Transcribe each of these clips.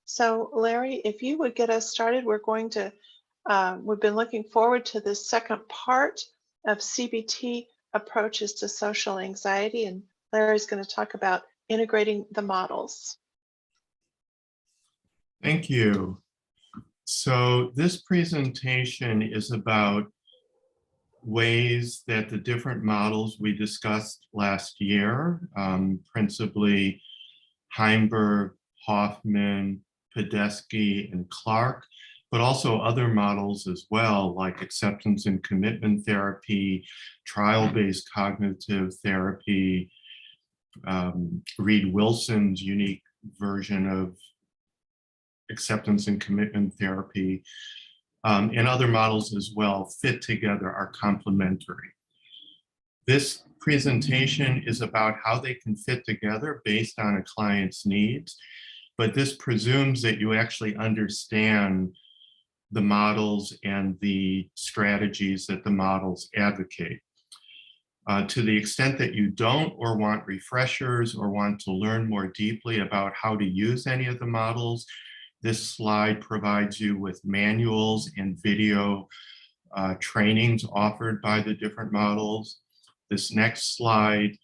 So, Larry, if you would get us started, we've been looking forward to this second part of CBT approaches to social anxiety, and Larry's going to talk about integrating the models. Thank you. So this presentation is about ways that the different models we discussed last year, principally Heimberg, Hoffman, Podesky, and Clark, but also other models as well, like acceptance and commitment therapy, trial-based cognitive therapy, Reed Wilson's unique version of acceptance and commitment therapy, and other models as well fit together, are complementary. This presentation is about how they can fit together based on a client's needs, but this presumes that you actually understand the models and the strategies that the models advocate. To the extent that you don't, or want refreshers, or want to learn more deeply about how to use any of the models, this slide provides you with manuals and video trainings offered by the different models. This next slide,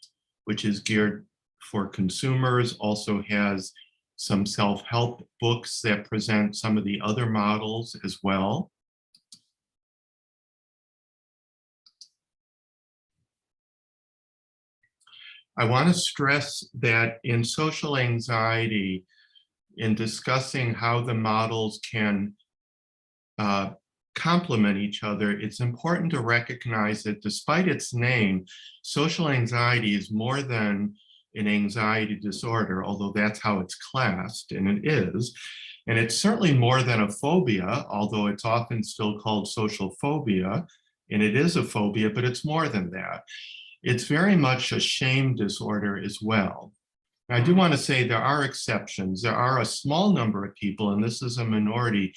which is geared for consumers, also has some self-help books that present some of the other models as well. I want to stress that in social anxiety, in discussing how the models can complement each other, it's important to recognize that despite its name, social anxiety is more than an anxiety disorder, although that's how it's classed, and it is. And it's certainly more than a phobia, although it's often still called social phobia, and it is a phobia, but it's more than that. It's very much a shame disorder as well. I do want to say there are exceptions. There are a small number of people, and this is a minority,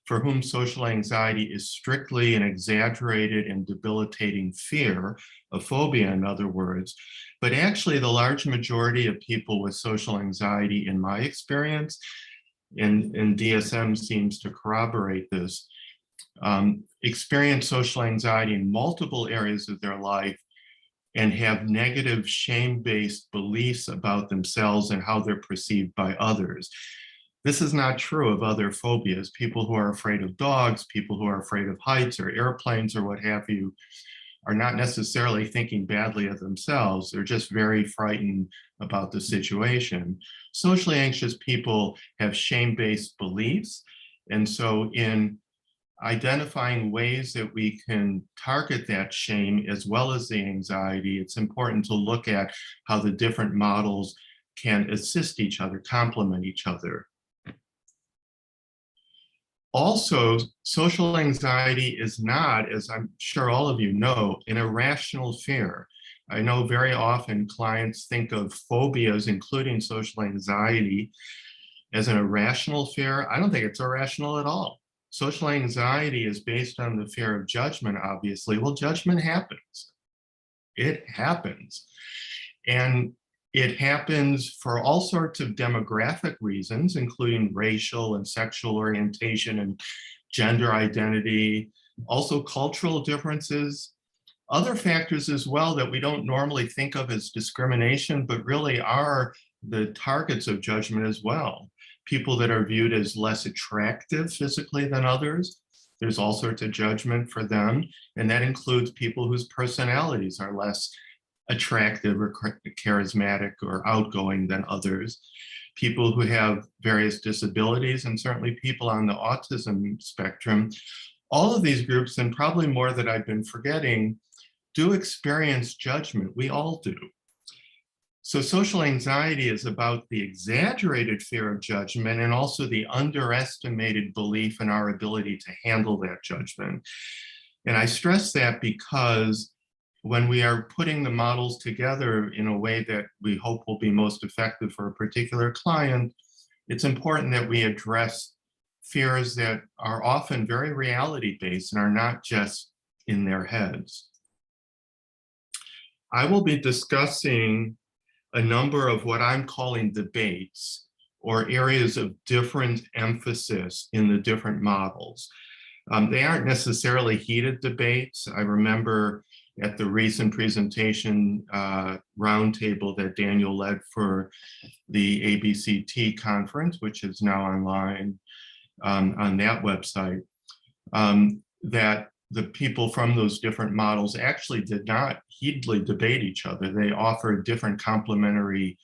for whom social anxiety is strictly an exaggerated and debilitating fear, a phobia in other words. But actually the large majority of people with social anxiety, in my experience, and DSM seems to corroborate this, experience social anxiety in multiple areas of their life and have negative shame-based beliefs about themselves and how they're perceived by others. This is not true of other phobias. People who are afraid of dogs, people who are afraid of heights or airplanes or what have you, are not necessarily thinking badly of themselves. They're just very frightened about the situation. Socially anxious people have shame-based beliefs. And so in identifying ways that we can target that shame as well as the anxiety, it's important to look at how the different models can assist each other, complement each other. Also, social anxiety is not, as I'm sure all of you know, an irrational fear. I know very often clients think of phobias, including social anxiety, as an irrational fear. I don't think it's irrational at all. Social anxiety is based on the fear of judgment, obviously. Well, judgment happens. It happens. And it happens for all sorts of demographic reasons, including racial and sexual orientation and gender identity, also cultural differences, other factors as well that we don't normally think of as discrimination, but really are the targets of judgment as well. People that are viewed as less attractive physically than others, there's all sorts of judgment for them. And that includes people whose personalities are less attractive or charismatic or outgoing than others, people who have various disabilities, and certainly people on the autism spectrum. All of these groups, and probably more that I've been forgetting, do experience judgment. We all do. So social anxiety is about the exaggerated fear of judgment and also the underestimated belief in our ability to handle that judgment. And I stress that because when we are putting the models together in a way that we hope will be most effective for a particular client, it's important that we address fears that are often very reality-based and are not just in their heads. I will be discussing a number of what I'm calling debates or areas of different emphasis in the different models. They aren't necessarily heated debates. I remember at the recent presentation roundtable that Daniel led for the ABCT conference, which is now online on that website, that the people from those different models actually did not heatedly debate each other. They offered different complementary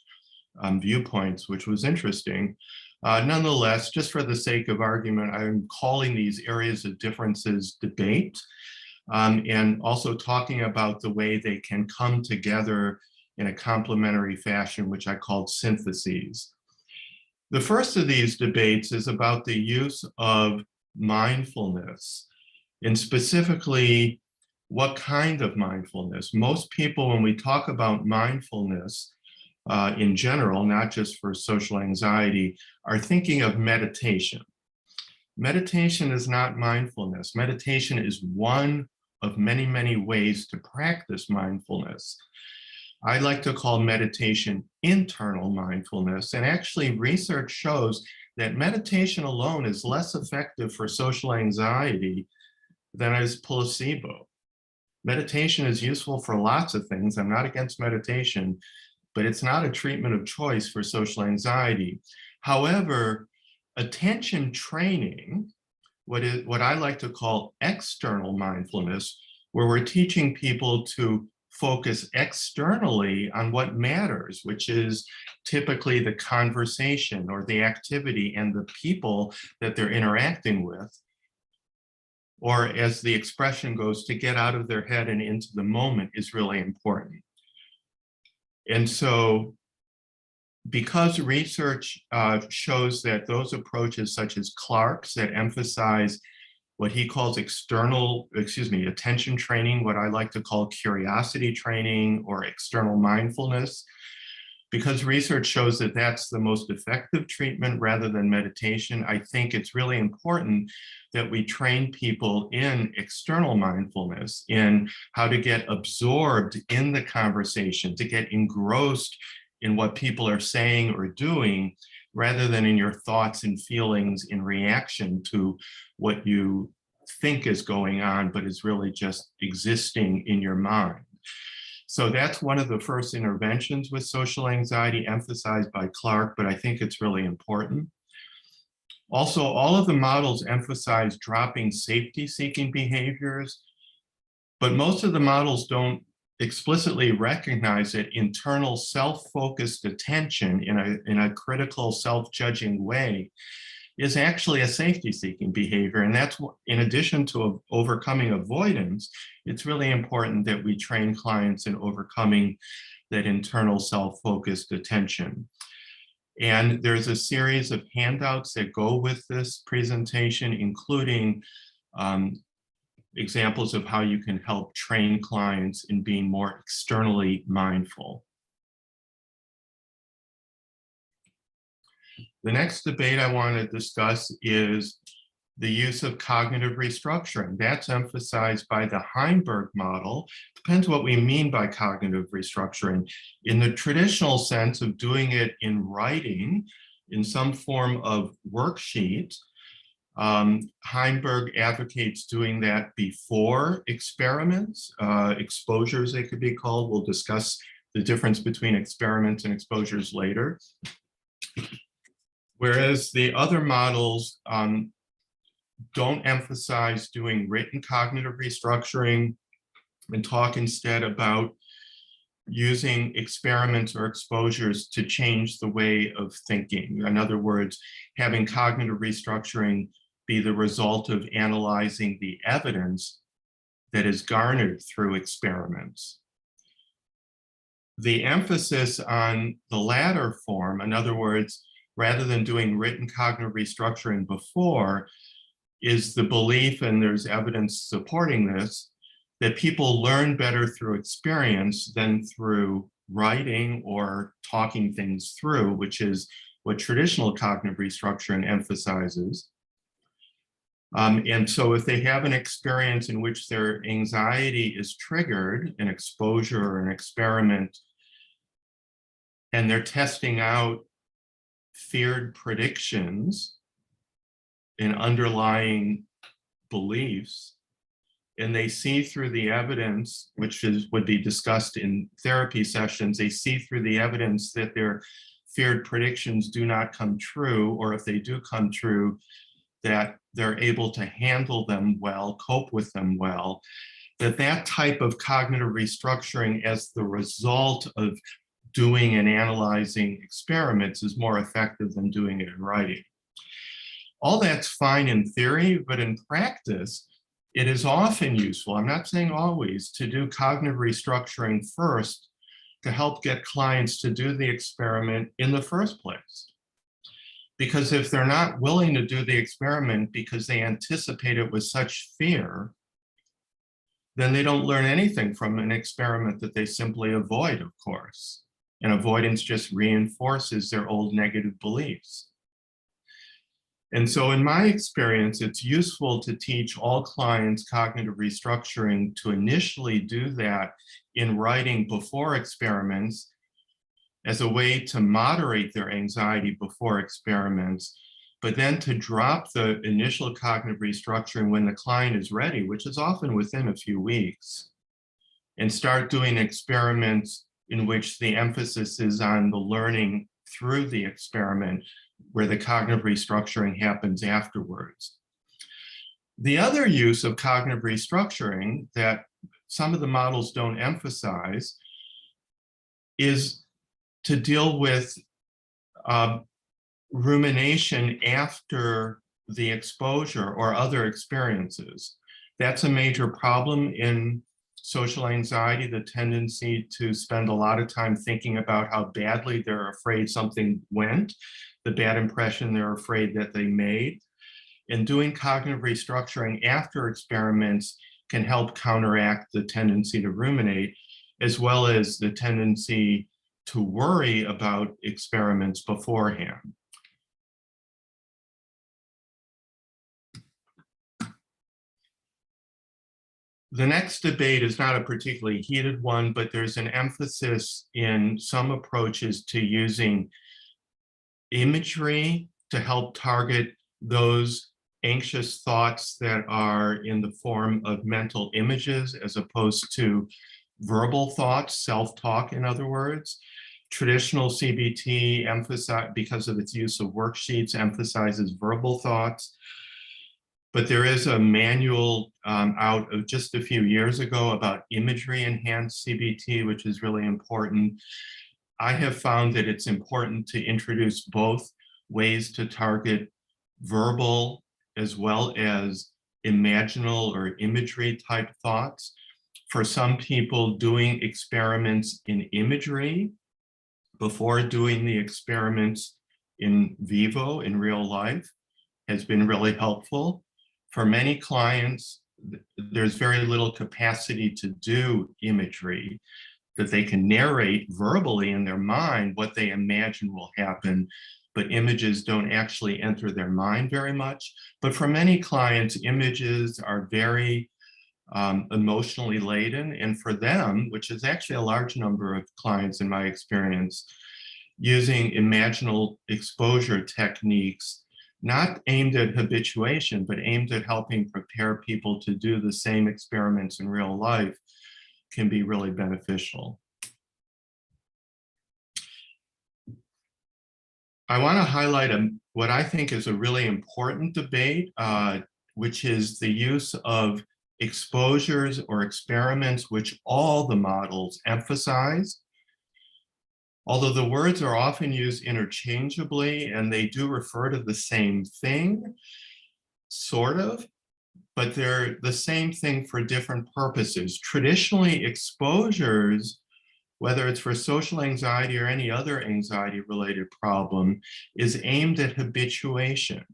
viewpoints, which was interesting. Nonetheless, just for the sake of argument, I'm calling these areas of differences debate, and also talking about the way they can come together in a complementary fashion, which I called syntheses. The first of these debates is about the use of mindfulness, and specifically, what kind of mindfulness? Most people, when we talk about mindfulness, in general, not just for social anxiety, are thinking of meditation. Meditation is not mindfulness. Meditation is one of many, many ways to practice mindfulness. I like to call meditation internal mindfulness, and actually research shows that meditation alone is less effective for social anxiety than is placebo. Meditation is useful for lots of things. I'm not against meditation, but it's not a treatment of choice for social anxiety. However, attention training, what I like to call external mindfulness, where we're teaching people to focus externally on what matters, which is typically the conversation or the activity and the people that they're interacting with, or as the expression goes, to get out of their head and into the moment, is really important. And so, because research shows that those approaches such as Clark's that emphasize what he calls attention training, what I like to call curiosity training or external mindfulness, because research shows that that's the most effective treatment rather than meditation, I think it's really important that we train people in external mindfulness, in how to get absorbed in the conversation, to get engrossed in what people are saying or doing, rather than in your thoughts and feelings in reaction to what you think is going on, but is really just existing in your mind. So that's one of the first interventions with social anxiety emphasized by Clark, but I think it's really important. Also, all of the models emphasize dropping safety-seeking behaviors, but most of the models don't explicitly recognize that internal self-focused attention in a critical self-judging way is actually a safety-seeking behavior. And that's, in addition to overcoming avoidance, it's really important that we train clients in overcoming that internal self-focused attention. And there's a series of handouts that go with this presentation, including examples of how you can help train clients in being more externally mindful. The next debate I want to discuss is the use of cognitive restructuring. That's emphasized by the Heimberg model. Depends what we mean by cognitive restructuring. In the traditional sense of doing it in writing, in some form of worksheet, Heimberg advocates doing that before experiments, exposures they could be called. We'll discuss the difference between experiments and exposures later. Whereas the other models don't emphasize doing written cognitive restructuring and talk instead about using experiments or exposures to change the way of thinking. In other words, having cognitive restructuring be the result of analyzing the evidence that is garnered through experiments. The emphasis on the latter form, in other words, rather than doing written cognitive restructuring before, is the belief, and there's evidence supporting this, that people learn better through experience than through writing or talking things through, which is what traditional cognitive restructuring emphasizes. And so if they have an experience in which their anxiety is triggered, an exposure or an experiment, and they're testing out feared predictions and underlying beliefs, and they see through the evidence, which would be discussed in therapy sessions. They see through the evidence that their feared predictions do not come true, or if they do come true, that they're able to handle them well, cope with them well. That type of cognitive restructuring as the result of doing and analyzing experiments is more effective than doing it in writing. All that's fine in theory, but in practice, it is often useful, I'm not saying always, to do cognitive restructuring first to help get clients to do the experiment in the first place. Because if they're not willing to do the experiment because they anticipate it with such fear, then they don't learn anything from an experiment that they simply avoid, of course. And avoidance just reinforces their old negative beliefs. And so in my experience, it's useful to teach all clients cognitive restructuring to initially do that in writing before experiments as a way to moderate their anxiety before experiments, but then to drop the initial cognitive restructuring when the client is ready, which is often within a few weeks, and start doing experiments in which the emphasis is on the learning through the experiment, where the cognitive restructuring happens afterwards. The other use of cognitive restructuring that some of the models don't emphasize is to deal with rumination after the exposure or other experiences. That's a major problem in social anxiety, the tendency to spend a lot of time thinking about how badly they're afraid something went, the bad impression they're afraid that they made. And doing cognitive restructuring after experiments can help counteract the tendency to ruminate, as well as the tendency to worry about experiments beforehand. The next debate is not a particularly heated one, but there's an emphasis in some approaches to using imagery to help target those anxious thoughts that are in the form of mental images as opposed to verbal thoughts, self-talk, in other words. Traditional CBT because of its use of worksheets, emphasizes verbal thoughts. But there is a manual out of just a few years ago about imagery-enhanced CBT, which is really important. I have found that it's important to introduce both ways to target verbal as well as imaginal or imagery type thoughts. For some people, doing experiments in imagery before doing the experiments in vivo, in real life, has been really helpful. For many clients, there's very little capacity to do imagery, that they can narrate verbally in their mind what they imagine will happen, but images don't actually enter their mind very much. But for many clients, images are very emotionally laden. And for them, which is actually a large number of clients in my experience, using imaginal exposure techniques, not aimed at habituation, but aimed at helping prepare people to do the same experiments in real life, can be really beneficial. I want to highlight what I think is a really important debate, which is the use of exposures or experiments, which all the models emphasize. Although the words are often used interchangeably and they do refer to the same thing, sort of, but they're the same thing for different purposes. Traditionally, exposures, whether it's for social anxiety or any other anxiety-related problem, is aimed at habituation,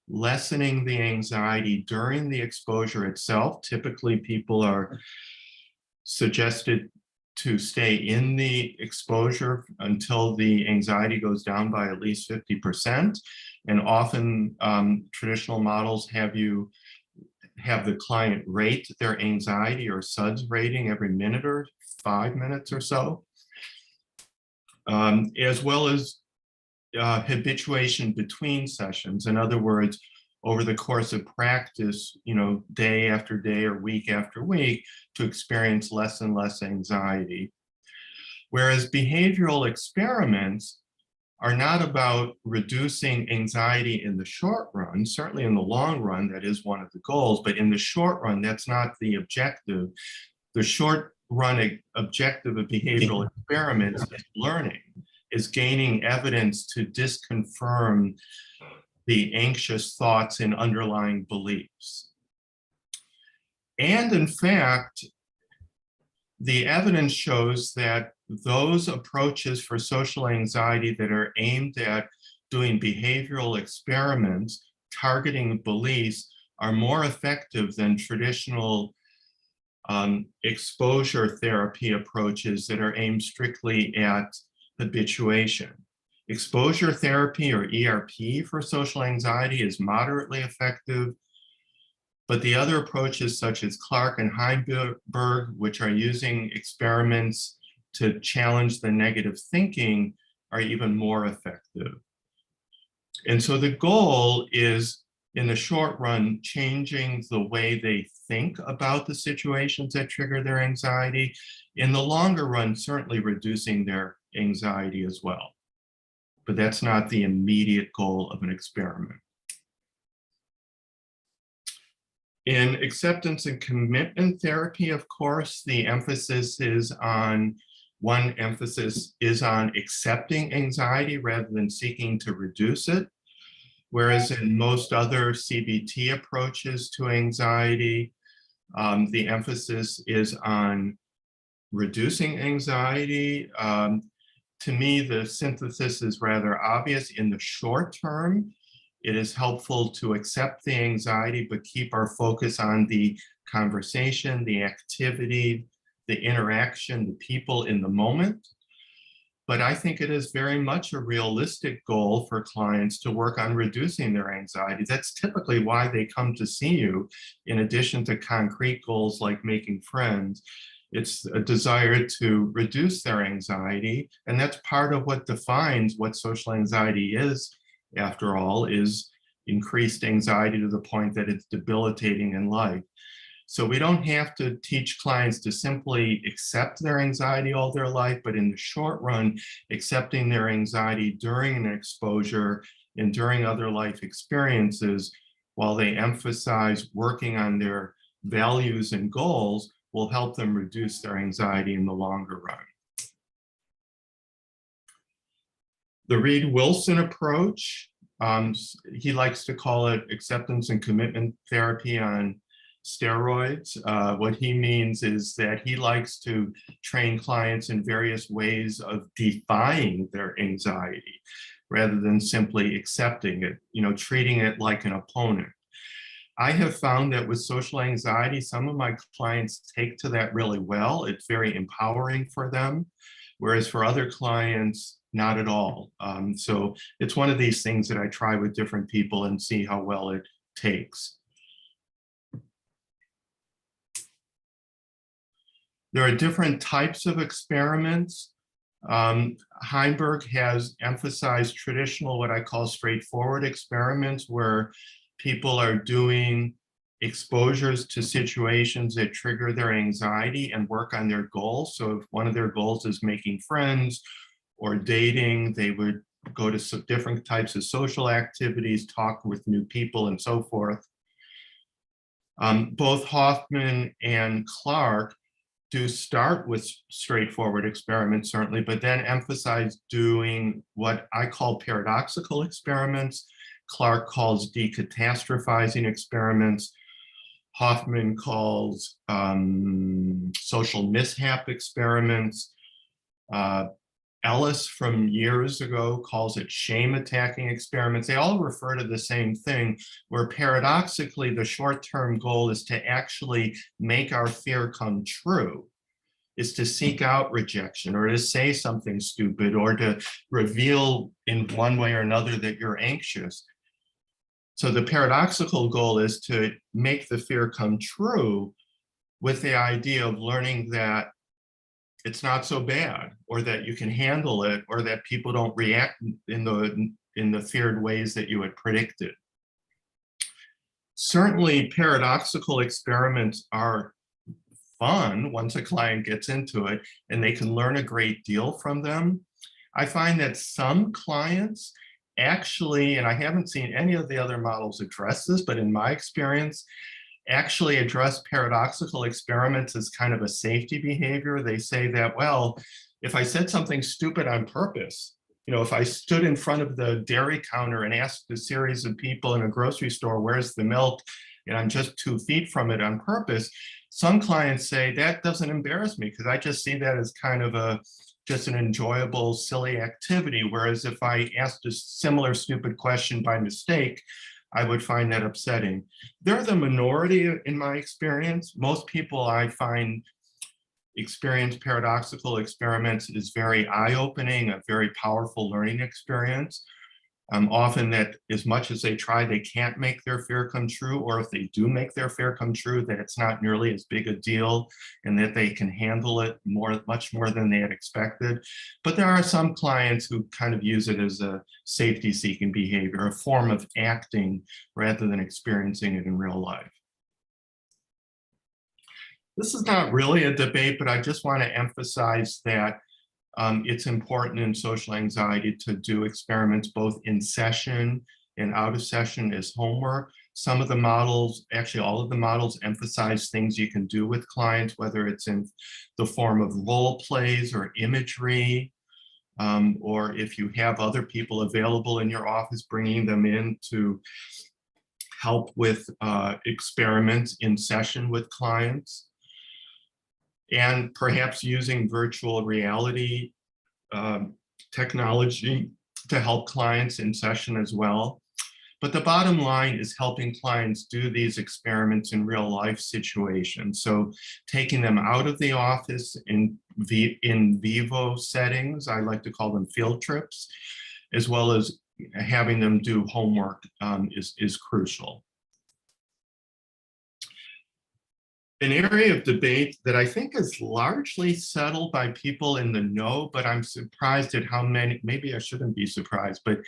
lessening the anxiety during the exposure itself. Typically, people are suggested to stay in the exposure until the anxiety goes down by at least 50%. And often traditional models have the client rate their anxiety or SUDS rating every minute or 5 minutes or so, as well as habituation between sessions. In other words, over the course of practice, day after day or week after week, to experience less and less anxiety. Whereas behavioral experiments are not about reducing anxiety in the short run. Certainly in the long run, that is one of the goals, but in the short run, that's not the objective. The short run objective of behavioral experiments is learning, is gaining evidence to disconfirm the anxious thoughts and underlying beliefs. And in fact, the evidence shows that those approaches for social anxiety that are aimed at doing behavioral experiments, targeting beliefs, are more effective than traditional exposure therapy approaches that are aimed strictly at habituation. Exposure therapy, or ERP, for social anxiety is moderately effective, but the other approaches such as Clark and Heimberg, which are using experiments to challenge the negative thinking, are even more effective. And so the goal is, in the short run, changing the way they think about the situations that trigger their anxiety. In the longer run, certainly reducing their anxiety as well. But that's not the immediate goal of an experiment. In acceptance and commitment therapy, of course, the emphasis is on, one emphasis is on accepting anxiety rather than seeking to reduce it. Whereas in most other CBT approaches to anxiety, the emphasis is on reducing anxiety. To me, the synthesis is rather obvious. In the short term, it is helpful to accept the anxiety, but keep our focus on the conversation, the activity, the interaction, the people in the moment. But I think it is very much a realistic goal for clients to work on reducing their anxiety. That's typically why they come to see you, in addition to concrete goals like making friends. It's a desire to reduce their anxiety, and that's part of what defines what social anxiety is, after all, is increased anxiety to the point that it's debilitating in life. So we don't have to teach clients to simply accept their anxiety all their life, but in the short run, accepting their anxiety during an exposure and during other life experiences, while they emphasize working on their values and goals, will help them reduce their anxiety in the longer run. The Reed-Wilson approach, he likes to call it acceptance and commitment therapy on steroids. What he means is that he likes to train clients in various ways of defying their anxiety rather than simply accepting it, treating it like an opponent. I have found that with social anxiety, some of my clients take to that really well. It's very empowering for them, whereas for other clients, not at all. So it's one of these things that I try with different people and see how well it takes. There are different types of experiments. Heimberg has emphasized traditional, what I call straightforward experiments, where people are doing exposures to situations that trigger their anxiety and work on their goals. So if one of their goals is making friends or dating, they would go to some different types of social activities, talk with new people, and so forth. Both Hoffman and Clark do start with straightforward experiments, certainly, but then emphasize doing what I call paradoxical experiments. Clark calls decatastrophizing experiments. Hoffman calls social mishap experiments. Ellis from years ago calls it shame attacking experiments. They all refer to the same thing, where paradoxically the short-term goal is to actually make our fear come true, is to seek out rejection or to say something stupid or to reveal in one way or another that you're anxious. So the paradoxical goal is to make the fear come true with the idea of learning that it's not so bad, or that you can handle it, or that people don't react in the feared ways that you had predicted. Certainly, paradoxical experiments are fun once a client gets into it, and they can learn a great deal from them. I find that some clients actually, and I haven't seen any of the other models address this, but in my experience, actually address paradoxical experiments as kind of a safety behavior. They say that, well, if I said something stupid on purpose, if I stood in front of the dairy counter and asked a series of people in a grocery store, where's the milk? And I'm just 2 feet from it on purpose. Some clients say that doesn't embarrass me because I just see that as kind of just an enjoyable, silly activity. Whereas if I asked a similar stupid question by mistake, I would find that upsetting. They're the minority in my experience. Most people I find experience paradoxical experiments is very eye-opening, a very powerful learning experience. Often that as much as they try, they can't make their fear come true, or if they do make their fear come true, that it's not nearly as big a deal and that they can handle it much more than they had expected. But there are some clients who kind of use it as a safety-seeking behavior, a form of acting rather than experiencing it in real life. This is not really a debate, but I just want to emphasize that it's important in social anxiety to do experiments both in session and out of session as homework. Some of the models, actually all of the models, emphasize things you can do with clients, whether it's in the form of role plays or imagery, or if you have other people available in your office, bringing them in to help with experiments in session with clients. And perhaps using virtual reality technology to help clients in session as well. But the bottom line is helping clients do these experiments in real life situations. So taking them out of the office in vivo settings, I like to call them field trips, as well as having them do homework is crucial. An area of debate that I think is largely settled by people in the know, but I'm surprised at how many, maybe I shouldn't be surprised, but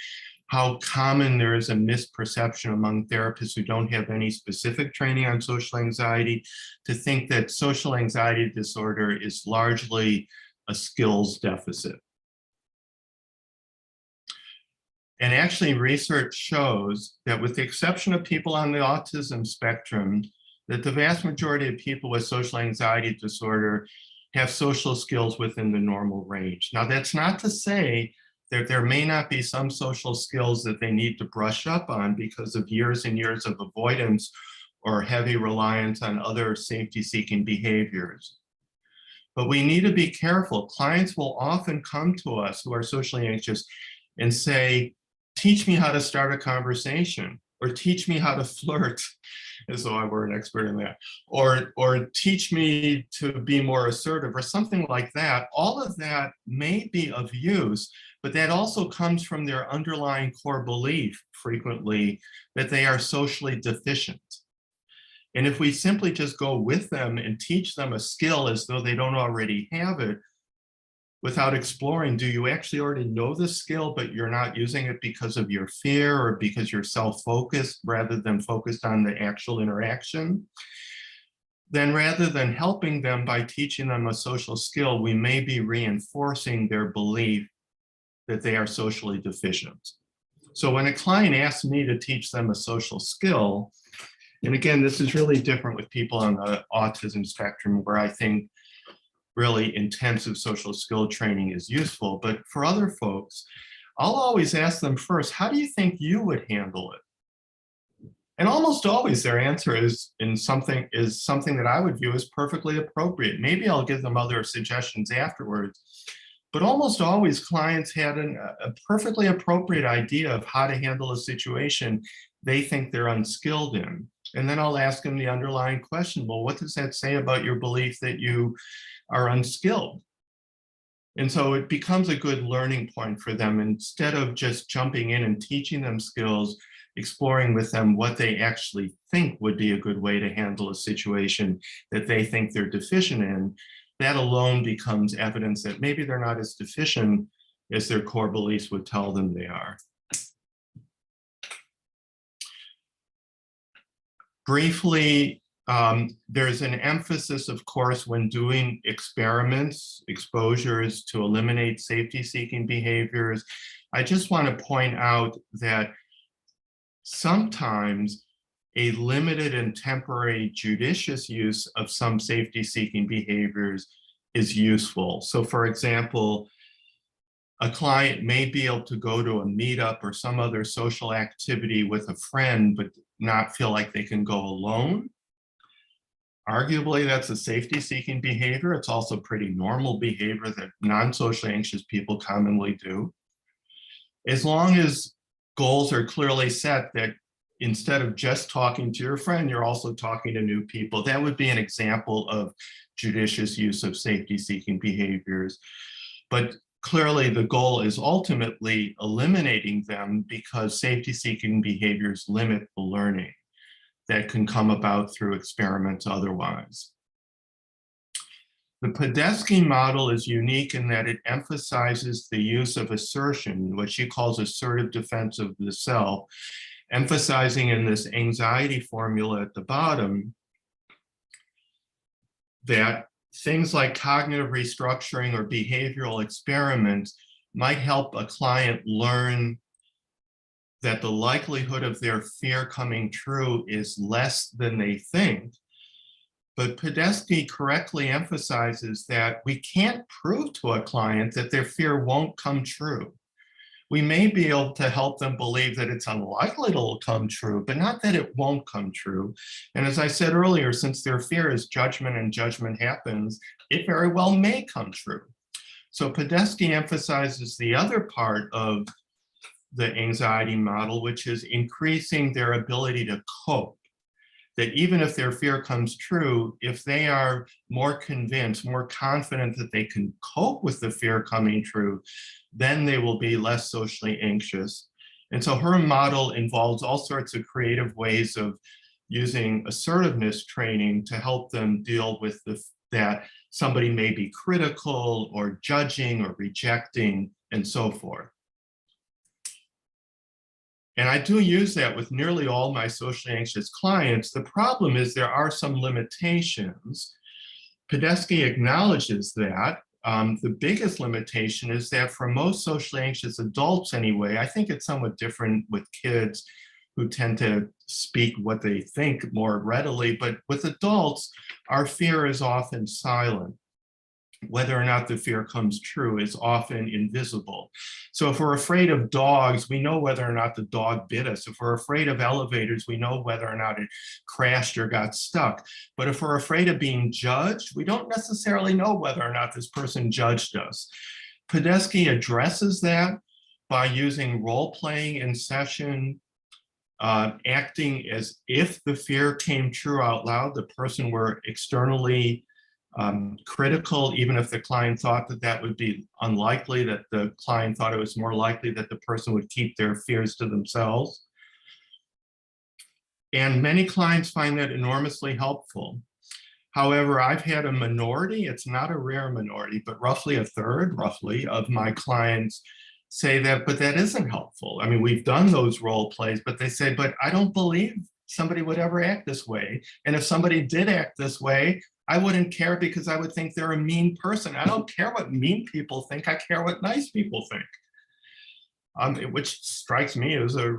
how common there is a misperception among therapists who don't have any specific training on social anxiety to think that social anxiety disorder is largely a skills deficit. And actually, research shows that with the exception of people on the autism spectrum, that the vast majority of people with social anxiety disorder have social skills within the normal range. Now, that's not to say that there may not be some social skills that they need to brush up on because of years and years of avoidance or heavy reliance on other safety-seeking behaviors. But we need to be careful. Clients will often come to us who are socially anxious and say, teach me how to start a conversation, or teach me how to flirt, as though I were an expert in that, or teach me to be more assertive, or something like that. All of that may be of use, but that also comes from their underlying core belief frequently that they are socially deficient. And if we simply just go with them and teach them a skill as though they don't already have it, without exploring, do you actually already know the skill, but you're not using it because of your fear or because you're self-focused rather than focused on the actual interaction? Then rather than helping them by teaching them a social skill, we may be reinforcing their belief that they are socially deficient. So when a client asks me to teach them a social skill, and again, this is really different with people on the autism spectrum where I think really intensive social skill training is useful. But for other folks, I'll always ask them first, how do you think you would handle it? And almost always their answer is something that I would view as perfectly appropriate. Maybe I'll give them other suggestions afterwards, but almost always clients had a perfectly appropriate idea of how to handle a situation they think they're unskilled in. And then I'll ask them the underlying question, well, what does that say about your belief that you are unskilled? And so it becomes a good learning point for them. Instead of just jumping in and teaching them skills, exploring with them what they actually think would be a good way to handle a situation that they think they're deficient in, that alone becomes evidence that maybe they're not as deficient as their core beliefs would tell them they are. Briefly, there's an emphasis, of course, when doing experiments, exposures to eliminate safety-seeking behaviors. I just want to point out that sometimes a limited and temporary judicious use of some safety-seeking behaviors is useful. So, for example, a client may be able to go to a meetup or some other social activity with a friend, but not feel like they can go alone. Arguably, that's a safety-seeking behavior. It's also pretty normal behavior that non-socially anxious people commonly do. As long as goals are clearly set that instead of just talking to your friend, you're also talking to new people, that would be an example of judicious use of safety-seeking behaviors. But clearly, the goal is ultimately eliminating them because safety-seeking behaviors limit the learning that can come about through experiments otherwise. The Podesky model is unique in that it emphasizes the use of assertion, what she calls assertive defense of the self, emphasizing in this anxiety formula at the bottom that things like cognitive restructuring or behavioral experiments might help a client learn that the likelihood of their fear coming true is less than they think. But Podesky correctly emphasizes that we can't prove to a client that their fear won't come true. We may be able to help them believe that it's unlikely it'll come true, but not that it won't come true. And as I said earlier, since their fear is judgment and judgment happens, it very well may come true. So Podesky emphasizes the other part of the anxiety model, which is increasing their ability to cope. That even if their fear comes true, if they are more convinced, more confident that they can cope with the fear coming true, then they will be less socially anxious. And so her model involves all sorts of creative ways of using assertiveness training to help them deal with that somebody may be critical or judging or rejecting and so forth. And I do use that with nearly all my socially anxious clients. The problem is there are some limitations. Podesky acknowledges that. The biggest limitation is that for most socially anxious adults anyway, I think it's somewhat different with kids who tend to speak what they think more readily, but with adults, our fear is often silent. Whether or not the fear comes true is often invisible. So if we're afraid of dogs, we know whether or not the dog bit us. If we're afraid of elevators, we know whether or not it crashed or got stuck. But if we're afraid of being judged, we don't necessarily know whether or not this person judged us. Podesky addresses that by using role-playing in session, acting as if the fear came true out loud, the person were externally critical, even if the client thought that that would be unlikely, that the client thought it was more likely that the person would keep their fears to themselves. And many clients find that enormously helpful. However, I've had a minority, it's not a rare minority, but roughly a third, of my clients say that, but that isn't helpful. I mean, we've done those role plays, but they say, but I don't believe somebody would ever act this way. And if somebody did act this way, I wouldn't care because I would think they're a mean person. I don't care what mean people think. I care what nice people think, which strikes me as a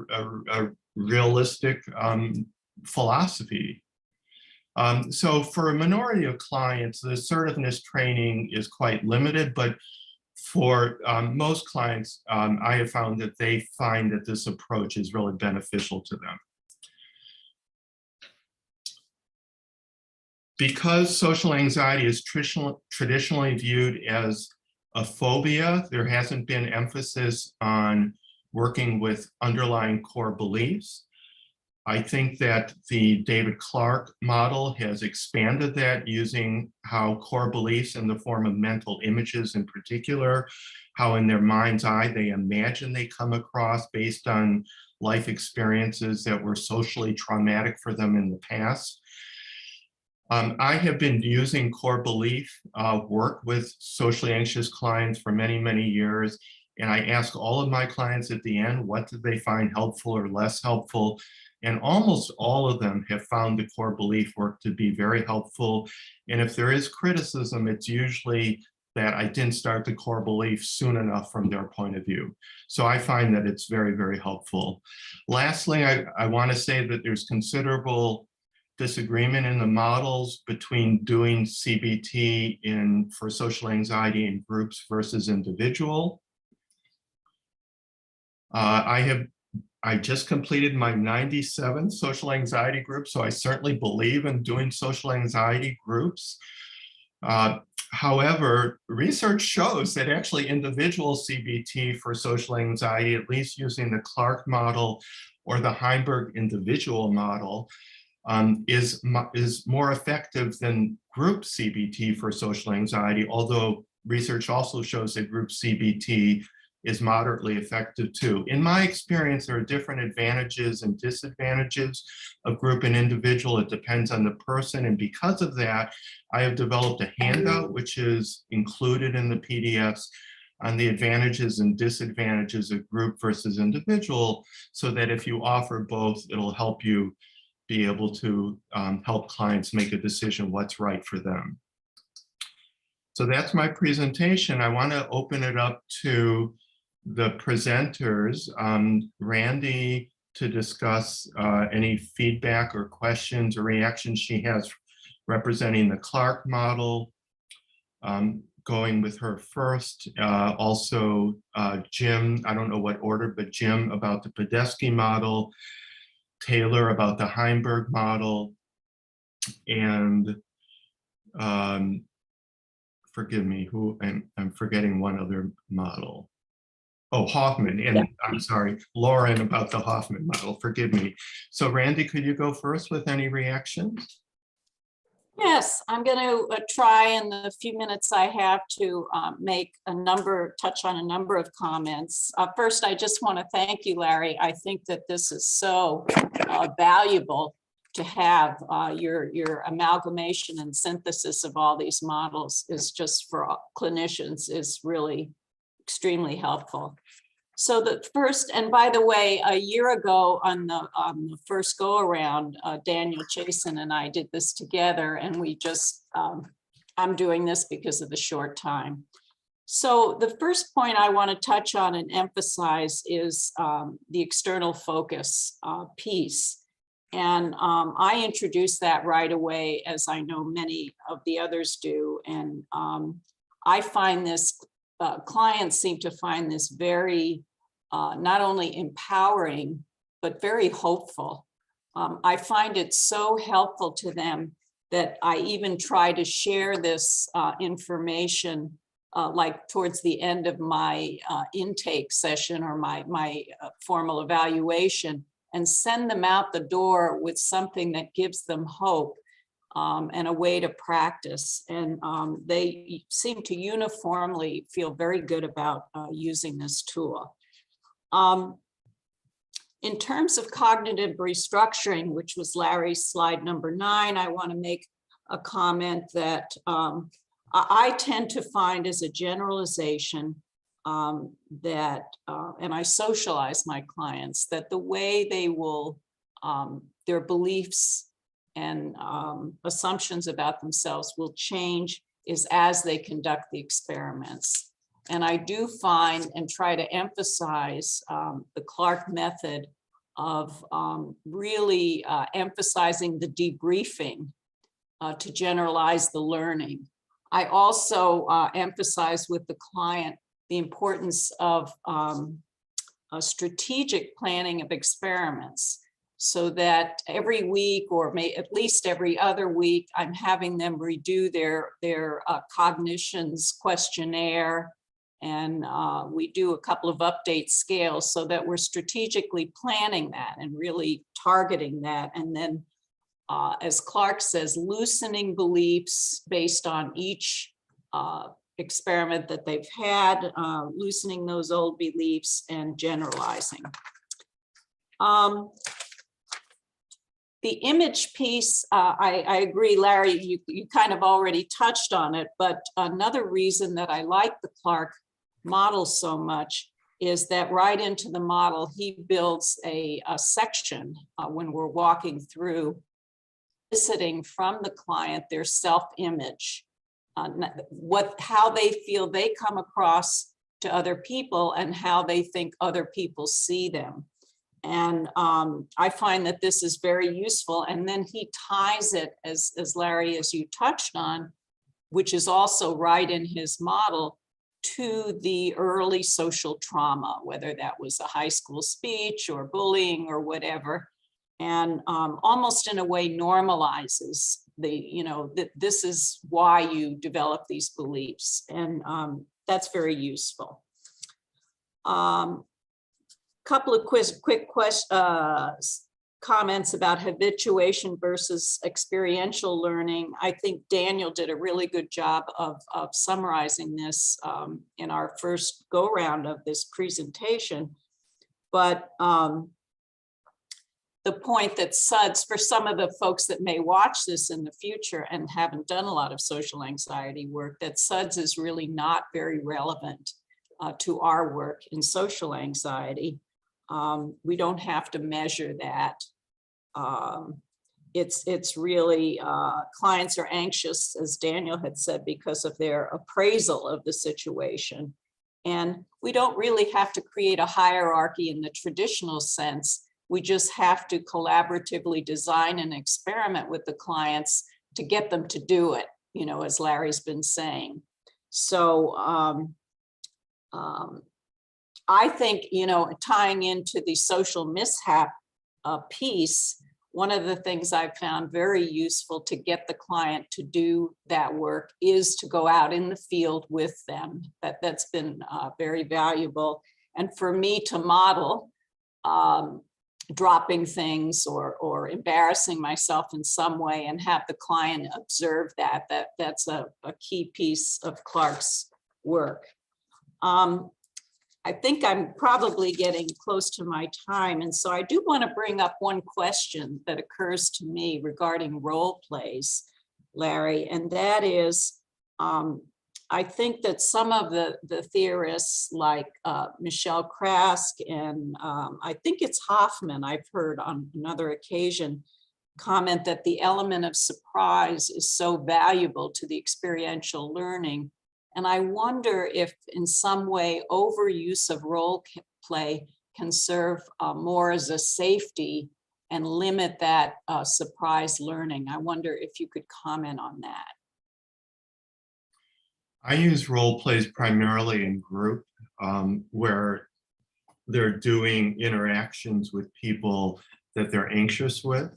realistic philosophy. So for a minority of clients, the assertiveness training is quite limited, but for most clients, I have found that they find that this approach is really beneficial to them. Because social anxiety is traditionally viewed as a phobia, there hasn't been emphasis on working with underlying core beliefs. I think that the David Clark model has expanded that using how core beliefs in the form of mental images in particular, how in their mind's eye they imagine they come across based on life experiences that were socially traumatic for them in the past. I have been using core belief work with socially anxious clients for many, many years. And I ask all of my clients at the end, what did they find helpful or less helpful? And almost all of them have found the core belief work to be very helpful. And if there is criticism, it's usually that I didn't start the core belief soon enough from their point of view. So I find that it's very, very helpful. Lastly, I want to say that there's considerable disagreement in the models between doing CBT for social anxiety in groups versus individual. I just completed my 97th social anxiety group, so I certainly believe in doing social anxiety groups. However, research shows that actually individual CBT for social anxiety, at least using the Clark model or the Heimberg individual model, is more effective than group CBT for social anxiety, although research also shows that group CBT is moderately effective too. In my experience, there are different advantages and disadvantages of group and individual. It depends on the person. And because of that, I have developed a handout, which is included in the PDFs, on the advantages and disadvantages of group versus individual, so that if you offer both, it'll help you be able to help clients make a decision what's right for them. So that's my presentation. I want to open it up to the presenters, Randy, to discuss any feedback or questions or reactions she has representing the Clark model, going with her first. Also, Jim, I don't know what order, but Jim about the Podesky model, Taylor about the Heimberg model, and forgive me, I'm forgetting one other model. Oh, Hoffman, and yeah. I'm sorry, Lauren about the Hoffman model, forgive me. So Randy, could you go first with any reactions? Yes, I'm going to try in the few minutes I have to touch on a number of comments. First, I just want to thank you, Larry. I think that this is so valuable to have. Your amalgamation and synthesis of all these models is just for clinicians is really extremely helpful. So the first, and by the way, a year ago on the first go around, Daniel Chasen and I did this together, and we just, I'm doing this because of the short time. So the first point I want to touch on and emphasize is the external focus piece. And I introduced that right away, as I know many of the others do. And I find this, clients seem to find this very not only empowering, but very hopeful. I find it so helpful to them that I even try to share this information like towards the end of my intake session or my formal evaluation, and send them out the door with something that gives them hope and a way to practice. And they seem to uniformly feel very good about using this tool. In terms of cognitive restructuring, which was Larry's slide number 9, I want to make a comment that I tend to find as a generalization that, and I socialize my clients, that the way they will, their beliefs and assumptions about themselves will change is as they conduct the experiments. And I do find and try to emphasize the Clark method of really emphasizing the debriefing to generalize the learning. I also emphasize with the client the importance of a strategic planning of experiments, so that every week or at least every other week, I'm having them redo their cognitions questionnaire. And we do a couple of update scales so that we're strategically planning that and really targeting that. And then, as Clark says, loosening beliefs based on each experiment that they've had, loosening those old beliefs and generalizing. The image piece, I agree, Larry, you kind of already touched on it, but another reason that I like the Clark model so much is that right into the model, he builds a section when we're walking through, eliciting from the client their self-image, how they feel they come across to other people and how they think other people see them. And I find that this is very useful. And then he ties it, as Larry, as you touched on, which is also right in his model, to the early social trauma, whether that was a high school speech or bullying or whatever, and almost in a way normalizes that this is why you develop these beliefs. And that's very useful. Couple of quick comments about habituation versus experiential learning. I think Daniel did a really good job of summarizing this in our first go round of this presentation. But the point that SUDS, for some of the folks that may watch this in the future and haven't done a lot of social anxiety work, that SUDS is really not very relevant to our work in social anxiety. We don't have to measure that. It's really, clients are anxious, as Daniel had said, because of their appraisal of the situation. And we don't really have to create a hierarchy in the traditional sense. We just have to collaboratively design an experiment with the clients to get them to do it, as Larry's been saying. So I think, tying into the social mishap piece, one of the things I've found very useful to get the client to do that work is to go out in the field with them. That's been very valuable. And for me to model dropping things or embarrassing myself in some way and have the client observe that's a key piece of Clark's work. I think I'm probably getting close to my time. And so I do want to bring up one question that occurs to me regarding role plays, Larry, and that is, I think that some of the theorists like Michelle Krask and I think it's Hoffman, I've heard on another occasion, comment that the element of surprise is so valuable to the experiential learning. And I wonder if in some way overuse of role play can serve more as a safety and limit that surprise learning. I wonder if you could comment on that. I use role plays primarily in group where they're doing interactions with people that they're anxious with,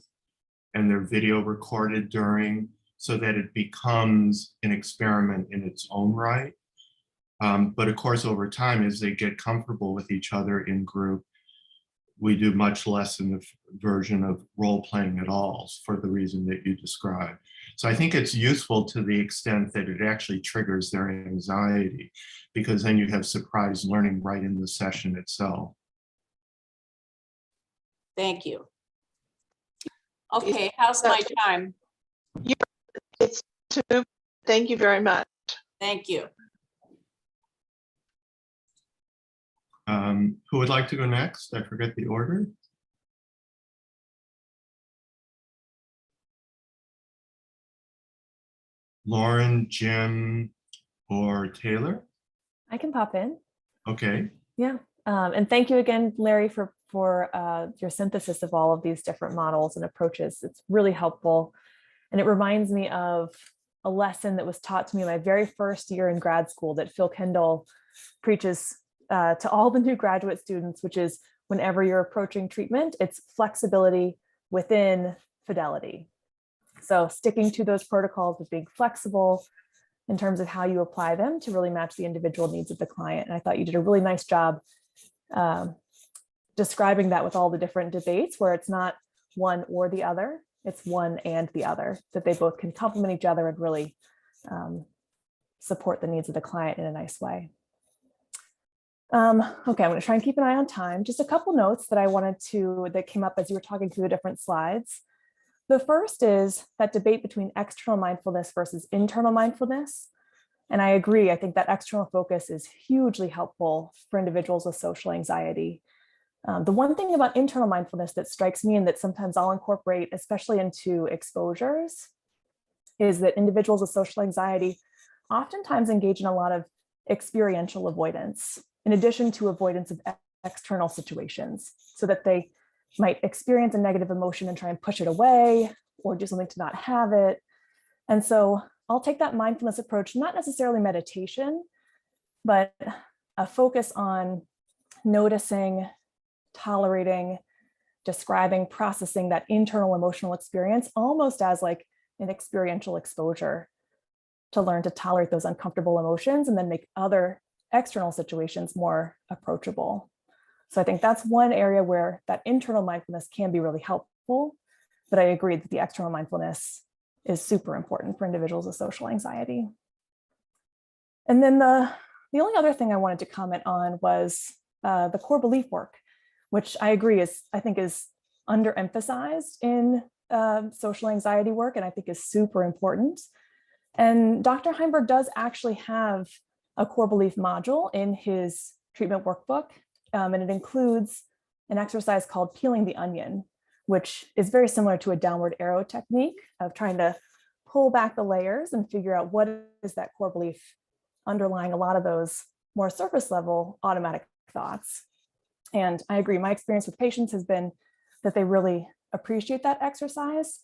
and they're video recorded during, so that it becomes an experiment in its own right. But of course, over time, as they get comfortable with each other in group, we do much less in the version of role playing at all for the reason that you described. So I think it's useful to the extent that it actually triggers their anxiety, because then you have surprise learning right in the session itself. Thank you. Okay, how's my time? It's 2. Thank you very much. Thank you. Who would like to go next? I forget the order. Lauren, Jim, or Taylor? I can pop in. Okay. Yeah, and thank you again, Larry, for your synthesis of all of these different models and approaches. It's really helpful. And it reminds me of a lesson that was taught to me my very first year in grad school that Phil Kendall preaches to all the new graduate students, which is whenever you're approaching treatment, it's flexibility within fidelity. So sticking to those protocols with being flexible in terms of how you apply them to really match the individual needs of the client. And I thought you did a really nice job describing that with all the different debates where it's not one or the other, it's one and the other, that they both can complement each other and really support the needs of the client in a nice way. Okay, I'm going to try and keep an eye on time. Just a couple notes that I wanted that came up as you were talking through the different slides. The first is that debate between external mindfulness versus internal mindfulness. And I agree, I think that external focus is hugely helpful for individuals with social anxiety. The one thing about internal mindfulness that strikes me and that sometimes I'll incorporate, especially into exposures, is that individuals with social anxiety oftentimes engage in a lot of experiential avoidance, in addition to avoidance of external situations, so that they might experience a negative emotion and try and push it away or do something to not have it. And so I'll take that mindfulness approach, not necessarily meditation, but a focus on noticing, tolerating, describing, processing that internal emotional experience, almost as like an experiential exposure, to learn to tolerate those uncomfortable emotions and then make other external situations more approachable. So I think that's one area where that internal mindfulness can be really helpful, but I agree that the external mindfulness is super important for individuals with social anxiety. And then the only other thing I wanted to comment on was the core belief work, which I agree I think is underemphasized in social anxiety work, and I think is super important. And Dr. Heimberg does actually have a core belief module in his treatment workbook, and it includes an exercise called peeling the onion, which is very similar to a downward arrow technique of trying to pull back the layers and figure out what is that core belief underlying a lot of those more surface level automatic thoughts. And I agree, my experience with patients has been that they really appreciate that exercise.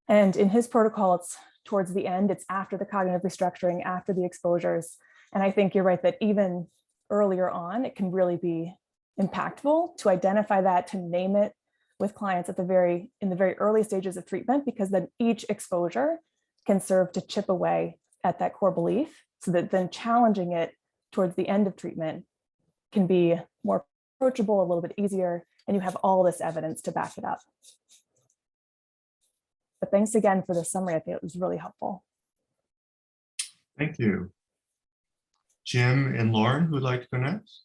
And in his protocol, it's towards the end, it's after the cognitive restructuring, after the exposures. And I think you're right that even earlier on, it can really be impactful to identify that, to name it with clients in the very early stages of treatment, because then each exposure can serve to chip away at that core belief, so that then challenging it towards the end of treatment can be more approachable, a little bit easier, and you have all this evidence to back it up. But thanks again for the summary. I think it was really helpful. Thank you. Jim and Lauren, who would like to go next?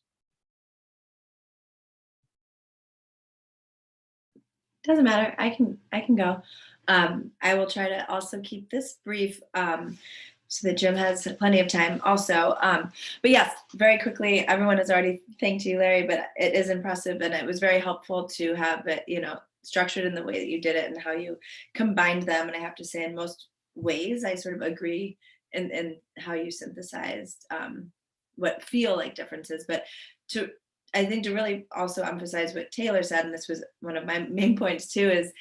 Doesn't matter. I can go. I will try to also keep this brief so that Jim has plenty of time also. But yes, very quickly, everyone has already thanked you, Larry, but it is impressive, and it was very helpful to have it, structured in the way that you did it and how you combined them. And I have to say, in most ways, I sort of agree in how you synthesized what feel like differences. But I think to really also emphasize what Taylor said, and this was one of my main points too, is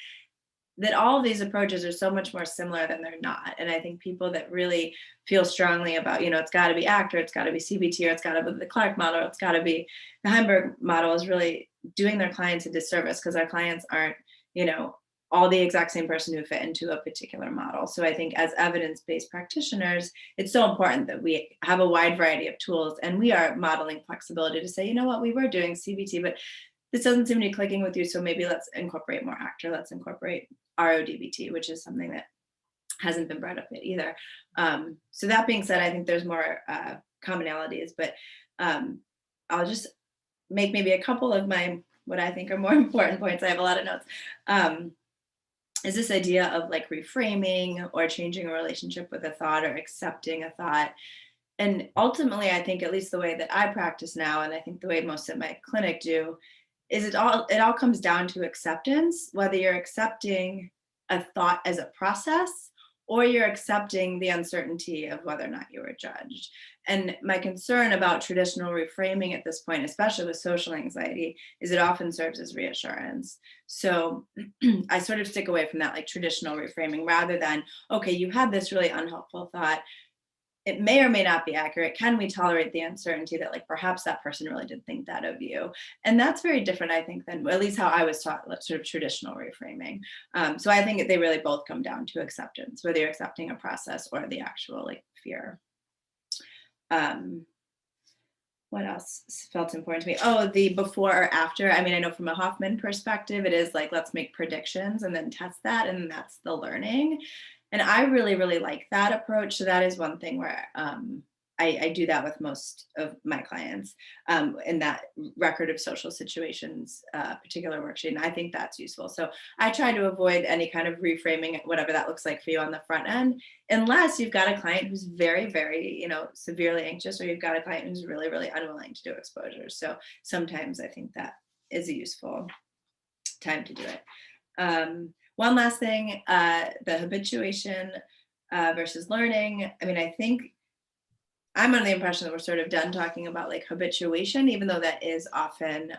that all of these approaches are so much more similar than they're not. And I think people that really feel strongly about, it's got to be ACT, or it's got to be CBT, or it's got to be the Clark model, or it's got to be the Heimberg model, is really doing their clients a disservice, because our clients aren't, all the exact same person who fit into a particular model. So I think as evidence-based practitioners, it's so important that we have a wide variety of tools, and we are modeling flexibility to say, you know what, we were doing CBT, but this doesn't seem to be clicking with you, so maybe let's incorporate more ACT, or let's incorporate RODBT, which is something that hasn't been brought up yet either. So that being said, I think there's more commonalities, but I'll just make maybe a couple of what I think are more important points. I have a lot of notes. Is this idea of like reframing or changing a relationship with a thought or accepting a thought. And ultimately, I think, at least the way that I practice now, and I think the way most at my clinic do, is it all comes down to acceptance, whether you're accepting a thought as a process or you're accepting the uncertainty of whether or not you were judged. And my concern about traditional reframing at this point, especially with social anxiety, is it often serves as reassurance. So I sort of stick away from that, like traditional reframing, rather than, okay, you had this really unhelpful thought. It may or may not be accurate. Can we tolerate the uncertainty that, like, perhaps that person really did think that of you? And that's very different, I think, than at least how I was taught sort of traditional reframing. So I think they really both come down to acceptance, whether you're accepting a process or the actual like fear. What else felt important to me? Oh, the before or after. I mean, I know from a Hoffman perspective, it is like, let's make predictions and then test that. And that's the learning. And I really, really like that approach. So that is one thing where I do that with most of my clients in that record of social situations, particular worksheet. And I think that's useful. So I try to avoid any kind of reframing, whatever that looks like for you on the front end, unless you've got a client who's very, very, severely anxious, or you've got a client who's really, really unwilling to do exposures. So sometimes I think that is a useful time to do it. One last thing, the habituation versus learning. I mean, I think I'm under the impression that we're sort of done talking about like habituation, even though that is often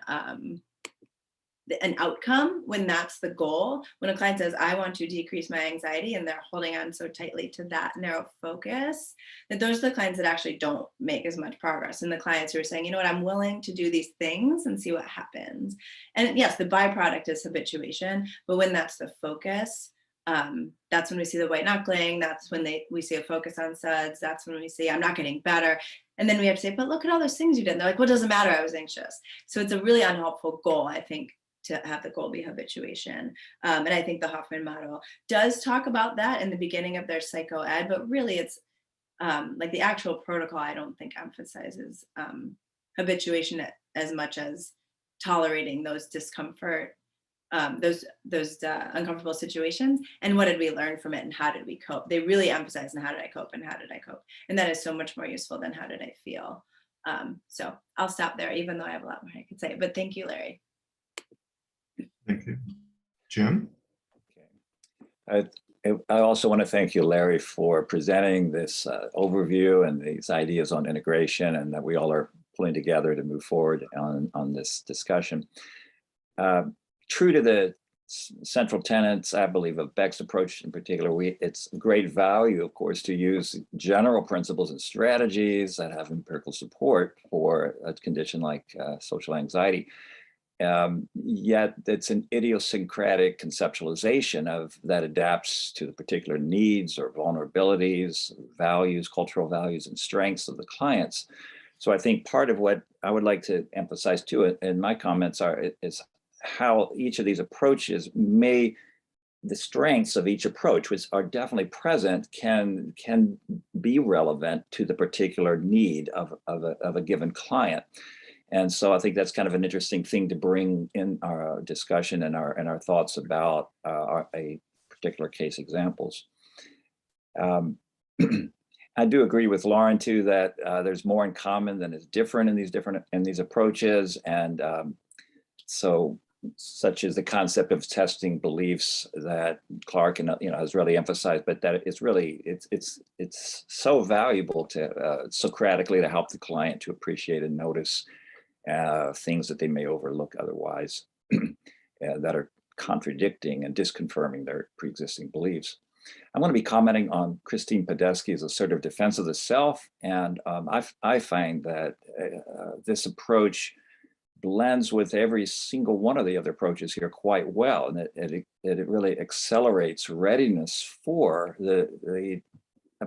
an outcome when that's the goal. When a client says, I want to decrease my anxiety, and they're holding on so tightly to that narrow focus, that those are the clients that actually don't make as much progress. And the clients who are saying, you know what, I'm willing to do these things and see what happens. And yes, the byproduct is habituation, but when that's the focus, that's when we see the white knuckling. That's when we see a focus on SUDS. That's when we see I'm not getting better. And then we have to say, but look at all those things you did. And they're like, well, it doesn't matter, I was anxious. So it's a really unhelpful goal, I think, to have the goal be habituation. And I think the Hoffman model does talk about that in the beginning of their psychoed, but really it's like the actual protocol, I don't think emphasizes habituation as much as tolerating those discomfort, those uncomfortable situations, and what did we learn from it and how did we cope. They really emphasize on how did I cope and how did I cope, and that is so much more useful than how did I feel. So I'll stop there, even though I have a lot more I could say, but thank you, Larry. Thank you. Jim? Okay. I also want to thank you, Larry, for presenting this overview and these ideas on integration, and that we all are pulling together to move forward on this discussion. True to the central tenets, I believe, of Beck's approach in particular, it's great value, of course, to use general principles and strategies that have empirical support for a condition like social anxiety. Yet it's an idiosyncratic conceptualization of that adapts to the particular needs or vulnerabilities, values, cultural values, and strengths of the clients. So I think part of what I would like to emphasize too in my comments is how each of these approaches the strengths of each approach, which are definitely present, can be relevant to the particular need of a given client. And so I think that's kind of an interesting thing to bring in our discussion and our thoughts about a particular case examples. I do agree with Lauren too that there's more in common than is different in these approaches, and so such as the concept of testing beliefs that Clark has really emphasized, but that it's so valuable to Socratically to help the client to appreciate and notice things that they may overlook otherwise that are contradicting and disconfirming their pre-existing beliefs. I'm going to be commenting on Christine Podesky's assertive defense of the self, and I find that this approach blends with every single one of the other approaches here quite well, and it really accelerates readiness for the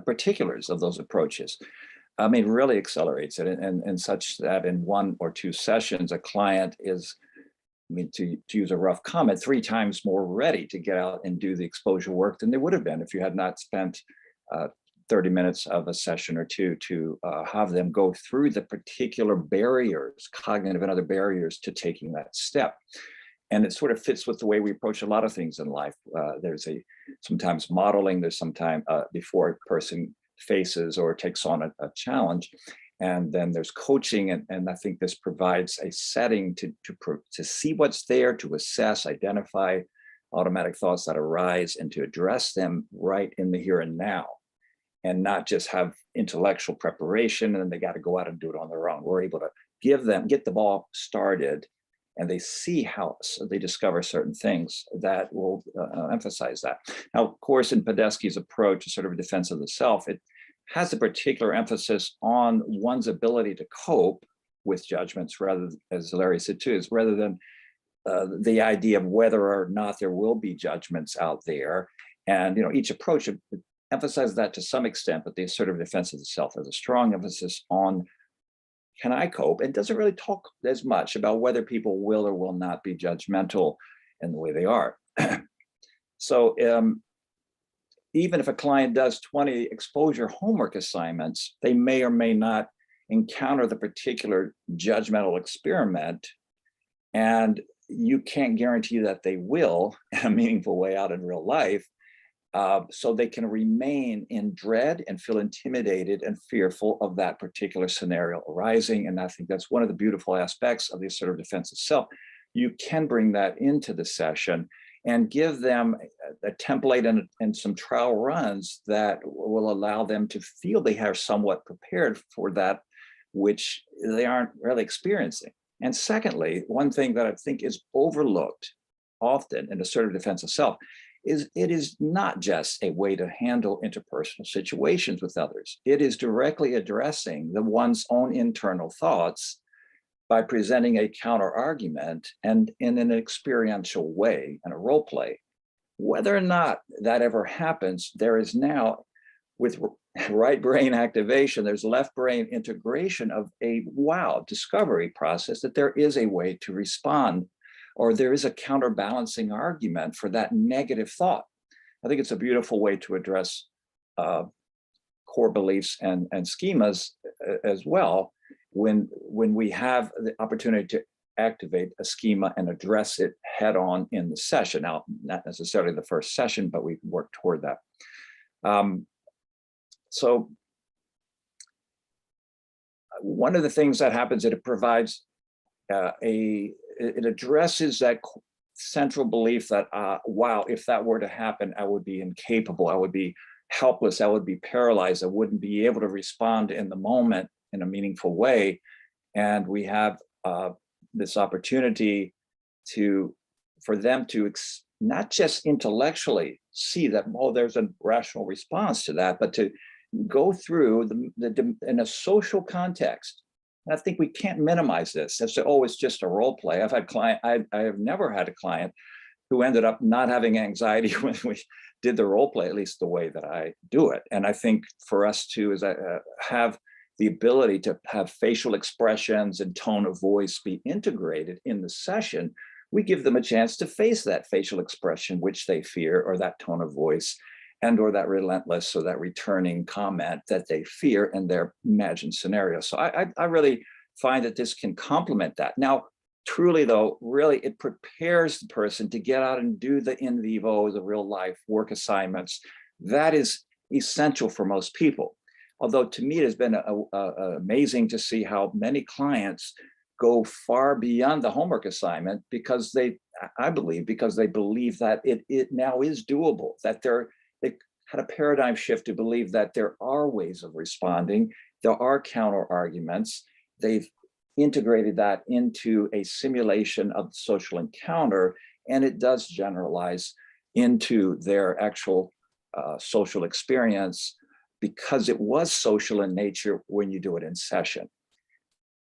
particulars of those approaches. I mean, really accelerates it, and such that in 1 or 2 sessions, a client is, I mean, to use a rough comment, 3 times more ready to get out and do the exposure work than they would have been if you had not spent 30 minutes of a session or two to have them go through the particular barriers, cognitive and other barriers to taking that step. And it sort of fits with the way we approach a lot of things in life. There's sometimes modeling, there's sometimes before a person faces or takes on a challenge. And then there's coaching, and I think this provides a setting to see what's there, to assess, identify automatic thoughts that arise, and to address them right in the here and now, and not just have intellectual preparation and then they got to go out and do it on their own. We're able to get the ball started, and they see how they discover certain things that will emphasize that. Now, of course, in Podesky's approach to sort of a defense of the self, it has a particular emphasis on one's ability to cope with judgments, rather, as Larry said too, is rather than the idea of whether or not there will be judgments out there. And each approach emphasizes that to some extent, but the assertive defense of the self has a strong emphasis on, can I cope? And doesn't really talk as much about whether people will or will not be judgmental in the way they are. So even if a client does 20 exposure homework assignments, they may or may not encounter the particular judgmental experiment, and you can't guarantee that they will in a meaningful way out in real life. So they can remain in dread and feel intimidated and fearful of that particular scenario arising. And I think that's one of the beautiful aspects of the assertive defense itself. You can bring that into the session and give them a template and some trial runs that will allow them to feel they are somewhat prepared for that, which they aren't really experiencing. And secondly, one thing that I think is overlooked often in assertive defense of self is it is not just a way to handle interpersonal situations with others. It is directly addressing the one's own internal thoughts by presenting a counter argument and in an experiential way and a role play. Whether or not that ever happens, there is now, with right brain activation, there's left brain integration of a wow discovery process that there is a way to respond, or there is a counterbalancing argument for that negative thought. I think it's a beautiful way to address core beliefs and schemas as well, when we have the opportunity to activate a schema and address it head on in the session. Now, not necessarily the first session, but we work toward that. So one of the things that happens is it provides it addresses that central belief that, wow, if that were to happen, I would be incapable, I would be helpless, I would be paralyzed, I wouldn't be able to respond in the moment in a meaningful way. And we have this opportunity for them to not just intellectually see that, oh, there's a rational response to that, but to go through in a social context. And I think we can't minimize this as to, oh, it's just a role play. I've had I have never had a client who ended up not having anxiety when we did the role play, at least the way that I do it. And I think for us to have the ability to have facial expressions and tone of voice be integrated in the session, we give them a chance to face that facial expression which they fear, or that tone of voice, and or that relentless or that returning comment that they fear in their imagined scenario. So I really find that this can complement that. Now, truly though, really it prepares the person to get out and do the in vivo, the real life work assignments. That is essential for most people. Although to me, it has been amazing to see how many clients go far beyond the homework assignment because I believe that it now is doable, that they had a paradigm shift to believe that there are ways of responding, there are counter arguments. They've integrated that into a simulation of the social encounter, and it does generalize into their actual social experience because it was social in nature when you do it in session.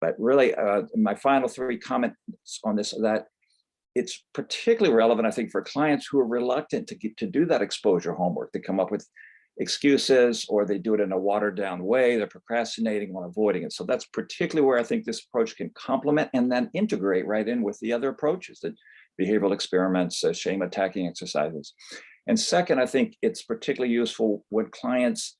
But really, my final three comments on this, that it's particularly relevant, I think, for clients who are reluctant to do that exposure homework. They come up with excuses, or they do it in a watered down way. They're procrastinating or avoiding it. So that's particularly where I think this approach can complement and then integrate right in with the other approaches, the behavioral experiments, shame attacking exercises. And second, I think it's particularly useful when clients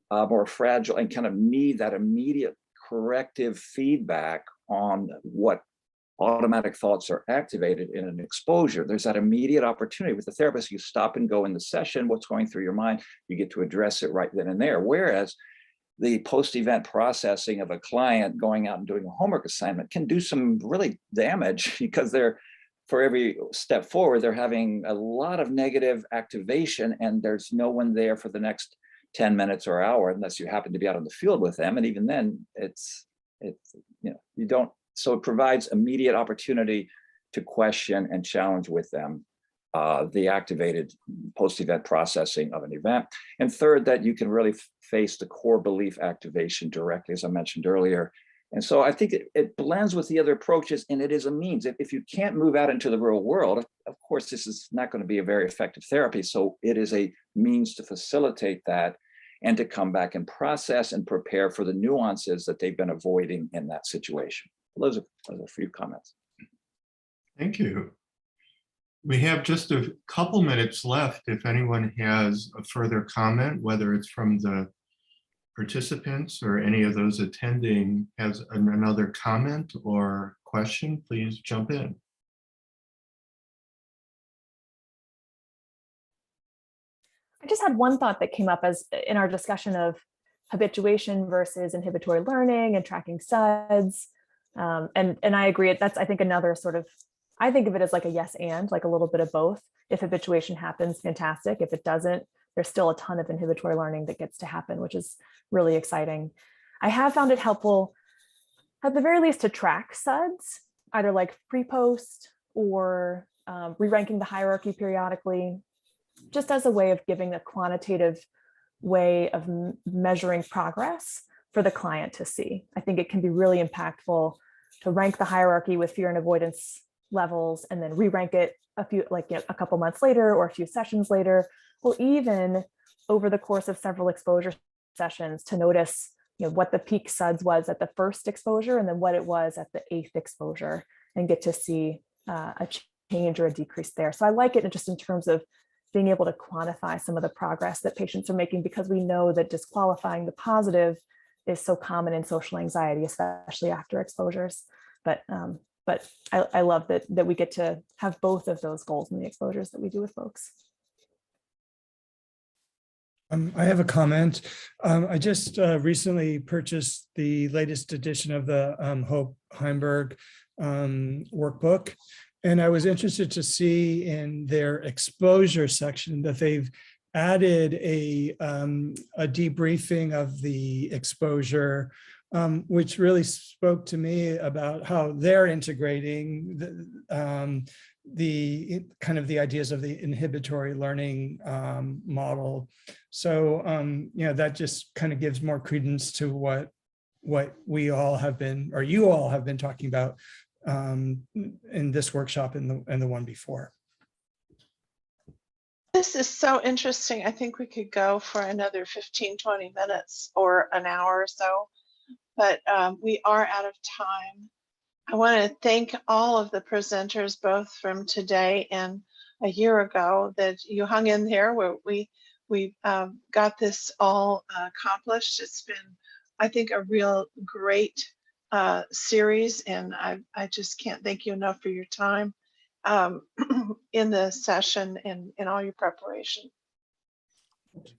are more fragile and kind of need that immediate corrective feedback on what automatic thoughts are activated in an exposure. There's that immediate opportunity with the therapist. You stop and go in the session, what's going through your mind, you get to address it right then and there. Whereas the post-event processing of a client going out and doing a homework assignment can do some really damage because for every step forward, they're having a lot of negative activation and there's no one there for the next 10 minutes or hour unless you happen to be out in the field with them. And even then you don't. So it provides immediate opportunity to question and challenge with them the activated post-event processing of an event. And third, that you can really face the core belief activation directly, as I mentioned earlier. And so I think it blends with the other approaches, and it is a means. If you can't move out into the real world, of course, this is not going to be a very effective therapy. So it is a means to facilitate that and to come back and process and prepare for the nuances that they've been avoiding in that situation. Those are a few comments. Thank you. We have just a couple minutes left. If anyone has a further comment, whether it's from the participants or any of those attending has another comment or question, please jump in. I just had one thought that came up as in our discussion of habituation versus inhibitory learning and tracking SUDS. And I agree, that's, I think, another sort of, I think of it as like a yes and, like a little bit of both. If habituation happens, fantastic. If it doesn't, there's still a ton of inhibitory learning that gets to happen, which is really exciting. I have found it helpful, at the very least, to track SUDS, either like pre-post or re-ranking the hierarchy periodically, just as a way of giving a quantitative way of measuring progress for the client to see. I think it can be really impactful to rank the hierarchy with fear and avoidance levels and then re-rank it a few, like, you know, a couple months later or a few sessions later, or even over the course of several exposure sessions to notice, you know, what the peak SUDS was at the first exposure and then what it was at the 8th exposure, and get to see a change or a decrease there. So I like it just in terms of being able to quantify some of the progress that patients are making, because we know that disqualifying the positive is so common in social anxiety, especially after exposures. But I love that we get to have both of those goals in the exposures that we do with folks. I have a comment. I just recently purchased the latest edition of the Hope Heimberg workbook. And I was interested to see in their exposure section that they've added a debriefing of the exposure, which really spoke to me about how they're integrating the kind of the ideas of the inhibitory learning model. So, you know, that just kind of gives more credence to what we all have been, or you all have been talking about in this workshop and the one before. This is so interesting. I think we could go for another 15, 20 minutes or an hour or so, but we are out of time. I want to thank all of the presenters, both from today and a year ago, that you hung in there where we got this all accomplished. It's been, I think, a real great series, and I just can't thank you enough for your time in the session and in all your preparation.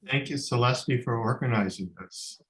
Thank you, Celeste, for organizing this.